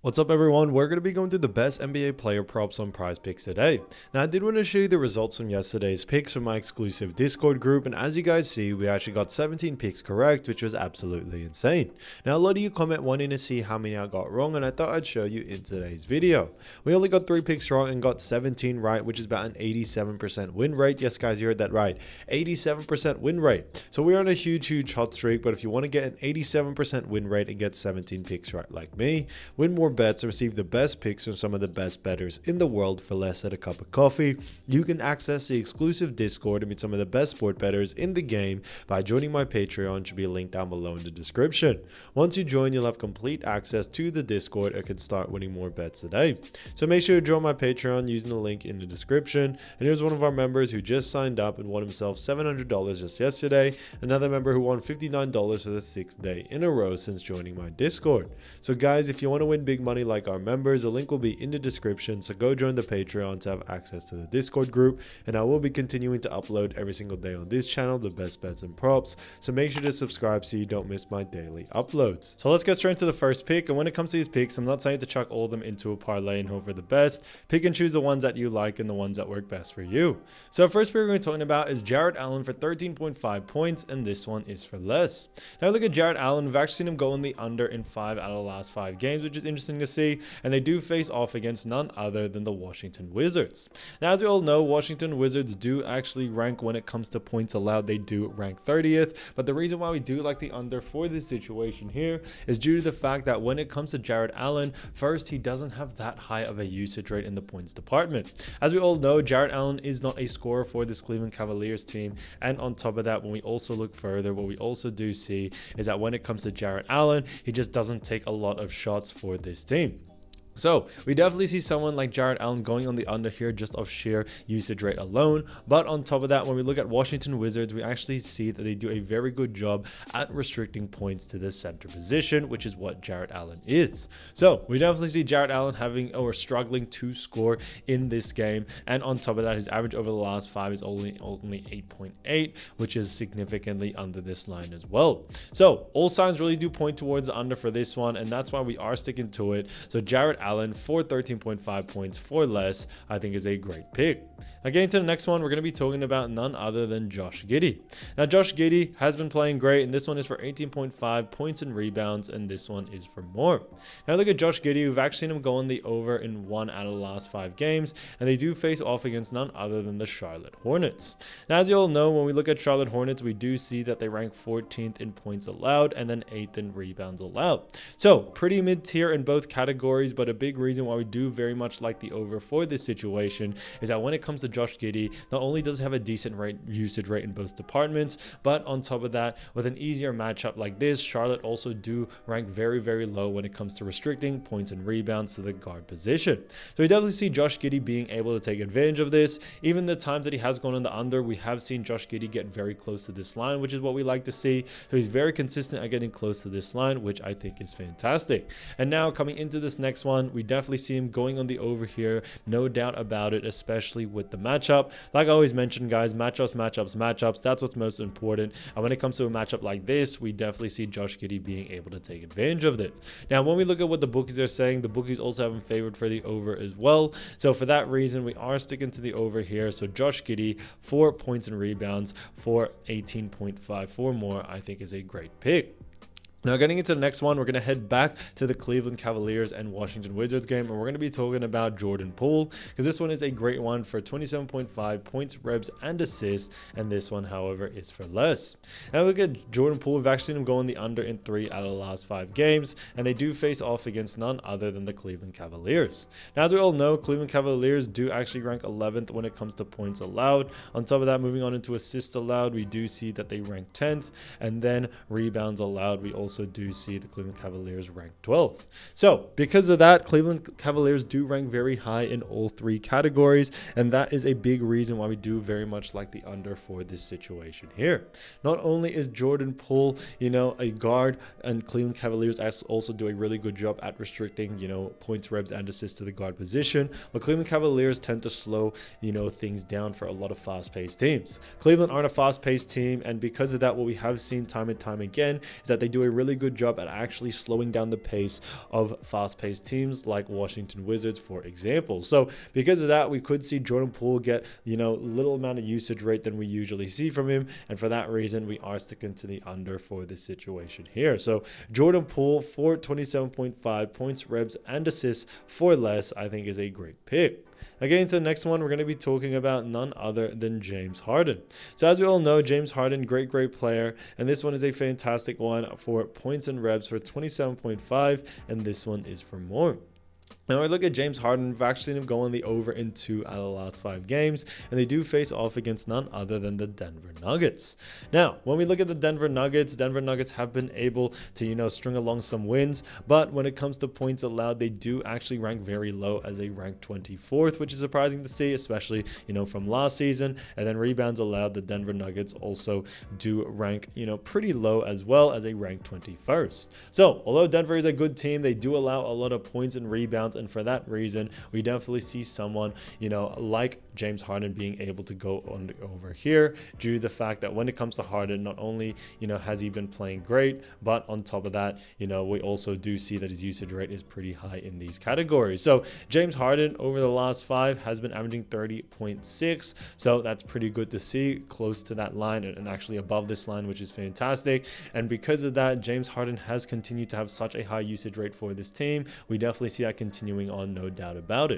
What's up everyone, we're going to be going through the best NBA player props on Prizepicks today. Now I did want to show you the results from yesterday's picks from my exclusive Discord group, and as you guys see, we actually got 17 picks correct, which was absolutely insane. Now a lot of you comment wanting to see how many I got wrong, and I thought I'd show you in today's video. We only got 3 picks wrong and got 17 right, which is about an 87% win rate. Yes guys, you heard that right, 87% win rate. So we're on a huge hot streak, but if you want to get an 87% win rate and get 17 picks right like me, win more bets and receive the best picks from some of the best bettors in the world for less than a cup of coffee, you can access the exclusive Discord and meet some of the best sport bettors in the game by joining my Patreon, which will be linked down below in the description. Once you join, you'll have complete access to the Discord and can start winning more bets today. So make sure to join my Patreon using the link in the description. And here's one of our members who just signed up and won himself $700 just yesterday. Another member who won $59 for the 6th day in a row since joining my Discord. So guys, if you want to win big money like our members, the link will be in the description, so go join the Patreon to have access to the Discord group, and I will be continuing to upload every single day on this channel the best bets and props, so make sure to subscribe so you don't miss my daily uploads. So let's get straight into the first pick, and when it comes to these picks, I'm not saying to chuck all of them into a parlay and hope for the best. Pick and choose the ones that you like and the ones that work best for you. So first pick we're going to be talking about is Jarrett Allen for 13.5 points, and this one is for less. Now look at Jarrett Allen, we've actually seen him go in the under in 5 out of the last 5 games, which is interesting to see. And they do face off against none other than the Washington Wizards. Now, as we all know, Washington Wizards do actually rank when it comes to points allowed. They do rank 30th, but the reason why we do like the under for this situation here is due to the fact that when it comes to Jarrett Allen, first, he doesn't have that high of a usage rate in the points department. As we all know, Jarrett Allen is not a scorer for this Cleveland Cavaliers team, and on top of that, when we also look further, what we also do see is that when it comes to Jarrett Allen, he just doesn't take a lot of shots for this team. So we definitely see someone like Jarrett Allen going on the under here just off sheer usage rate alone. But on top of that, when we look at Washington Wizards, we actually see that they do a very good job at restricting points to the center position, which is what Jarrett Allen is. So we definitely see Jarrett Allen having or struggling to score in this game. And on top of that, his average over the last 5 is only 8.8, which is significantly under this line as well. So all signs really do point towards the under for this one, and that's why we are sticking to it. So Jarrett Allen for 13.5 points for less, I think is a great pick. Now getting to the next one, we're going to be talking about none other than Josh Giddey. Now Josh Giddey has been playing great, and this one is for 18.5 points and rebounds, and this one is for more. Now look at Josh Giddey. We've actually seen him go on the over in 1 out of the last 5 games, and they do face off against none other than the Charlotte Hornets. Now as you all know, when we look at Charlotte Hornets, we do see that they rank 14th in points allowed and then 8th in rebounds allowed. So pretty mid-tier in both categories, but a big reason why we do very much like the over for this situation is that when it comes to Josh Giddey, not only does he have a decent usage rate in both departments, but on top of that, with an easier matchup like this, Charlotte also do rank very low when it comes to restricting points and rebounds to the guard position. So we definitely see Josh Giddey being able to take advantage of this. Even the times that he has gone on the under, we have seen Josh Giddey get very close to this line, which is what we like to see. So he's very consistent at getting close to this line, which I think is fantastic. And now coming into this next one, we definitely see him going on the over here, no doubt about it, especially with the matchup. Like I always mention, guys, matchups, that's what's most important. And when it comes to a matchup like this, we definitely see Josh Giddey being able to take advantage of it. Now, when we look at what the bookies are saying, the bookies also have him favored for the over as well. So for that reason, we are sticking to the over here. So Josh Giddey, 4 points and rebounds for 18.5 for more, I think is a great pick. Now getting into the next one, we're going to head back to the Cleveland Cavaliers and Washington Wizards game, and we're going to be talking about Jordan Poole, because this one is a great one for 27.5 points, rebs, and assists, and this one, however, is for less. Now look at Jordan Poole. We've actually seen him go in the under in 3 out of the last 5 games, and they do face off against none other than the Cleveland Cavaliers. Now, as we all know, Cleveland Cavaliers do actually rank 11th when it comes to points allowed. On top of that, moving on into assists allowed, we do see that they rank 10th, and then rebounds allowed, we also do see the Cleveland Cavaliers ranked 12th. So because of that, Cleveland Cavaliers do rank very high in all 3 categories, and that is a big reason why we do very much like the under for this situation here. Not only is Jordan Poole, a guard, and Cleveland Cavaliers also do a really good job at restricting, points, rebs, and assists to the guard position, but Cleveland Cavaliers tend to slow, things down for a lot of fast-paced teams. Cleveland aren't a fast-paced team, and because of that, what we have seen time and time again is that they do a really good job at actually slowing down the pace of fast-paced teams like Washington Wizards, for example. So because of that, we could see Jordan Poole get, little amount of usage rate than we usually see from him. And for that reason, we are sticking to the under for this situation here. So Jordan Poole for 27.5 points, rebounds, and assists for less, I think is a great pick. Again, to the next one, we're going to be talking about none other than James Harden. So as we all know, James Harden, great player. And this one is a fantastic one for points and reps for 27.5. And this one is for more. Now, I look at James Harden. We've actually seen him go on the over in 2 out of the last 5 games, and they do face off against none other than the Denver Nuggets. Now, when we look at the Denver Nuggets have been able to, string along some wins, but when it comes to points allowed, they do actually rank very low as a ranked 24th, which is surprising to see, especially, from last season. And then rebounds allowed, the Denver Nuggets also do rank, pretty low as well as a ranked 21st. So, although Denver is a good team, they do allow a lot of points and rebounds. And for that reason, we definitely see someone, like James Harden being able to go on over here due to the fact that when it comes to Harden, not only, has he been playing great, but on top of that, we also do see that his usage rate is pretty high in these categories. So James Harden over the last 5 has been averaging 30.6. So that's pretty good to see, close to that line and actually above this line, which is fantastic. And because of that, James Harden has continued to have such a high usage rate for this team. We definitely see that continuing on, no doubt about it.